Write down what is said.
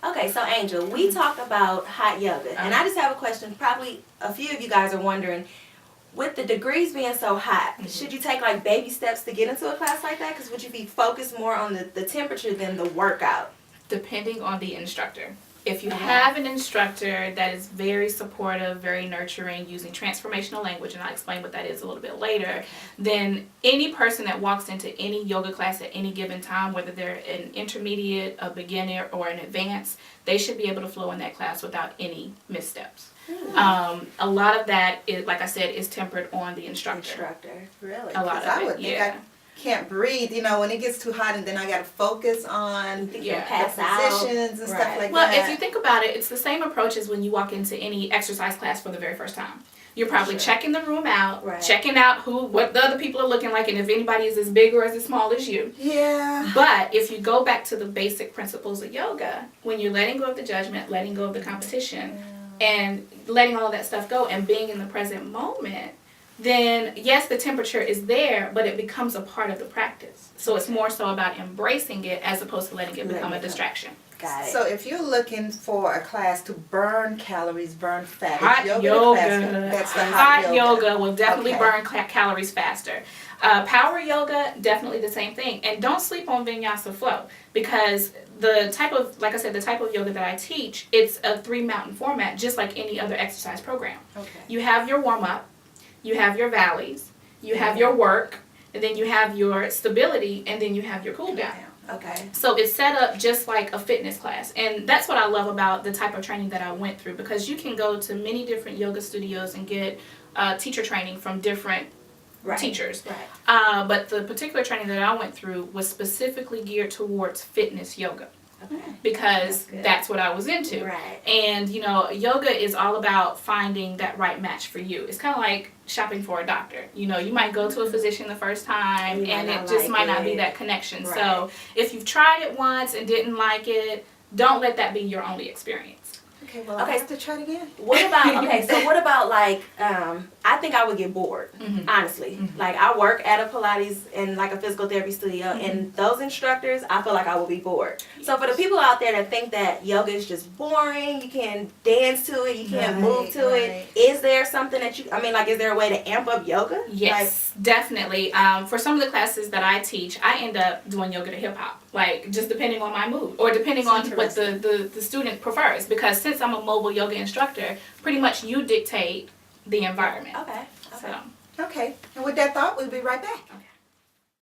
Okay, so Angel, we talked about hot yoga, and I just have a question. Probably a few of you guys are wondering, with the degrees being so hot, should you take like baby steps to get into a class like that? Because would you be focused more on the temperature than the workout? Depending on the instructor. If you have an instructor that is very supportive, very nurturing, using transformational language, and I'll explain what that is a little bit later, then any person that walks into any yoga class at any given time, whether they're an intermediate, a beginner, or an advanced, they should be able to flow in that class without any missteps. A lot of that is, like I said, is tempered on the instructor. Really? A lot of it, yeah. Can't breathe, you know, when it gets too hot, and then I got to focus on the positions and stuff like that. Well, if you think about it, it's the same approach as when you walk into any exercise class for the very first time. You're probably checking the room out, checking out what the other people are looking like, and if anybody is as big or as small as you. Yeah. But if you go back to the basic principles of yoga, when you're letting go of the judgment, letting go of the competition, and letting all of that stuff go and being in the present moment, then yes, the temperature is there, but it becomes a part of the practice. So it's more so about embracing it as opposed to letting it become a distraction. Got it. So if you're looking for a class to burn calories, burn fat, Hot yoga will definitely burn calories faster. Power yoga, definitely the same thing. And don't sleep on Vinyasa Flow, because the type of, like I said, the type of yoga that I teach, it's a 3-mountain format, just like any other exercise program. You have your warm-up, you have your valleys, you have your work, and then you have your stability, and then you have your cool down. So it's set up just like a fitness class. And that's what I love about the type of training that I went through, because you can go to many different yoga studios and get teacher training from different teachers. But the particular training that I went through was specifically geared towards fitness yoga. Because that's what I was into. And, you know, yoga is all about finding that right match for you. It's kind of like shopping for a doctor. You know, you might go to a physician the first time and it just might not be that connection. So if you've tried it once and didn't like it, don't let that be your only experience. Well, I have to try it again. What about, so what about like, I think I would get bored, honestly. Like, I work at a Pilates and like a physical therapy studio, and those instructors, I feel like I would be bored. So for the people out there that think that yoga is just boring, you can't dance to it, you can't move to it, is there something that you, is there a way to amp up yoga? Yes, definitely. For some of the classes that I teach, I end up doing yoga to hip hop. Like, just depending on my mood, or depending on what the student prefers. Because since I'm a mobile yoga instructor, pretty much you dictate the environment. Okay. And with that thought, we'll be right back.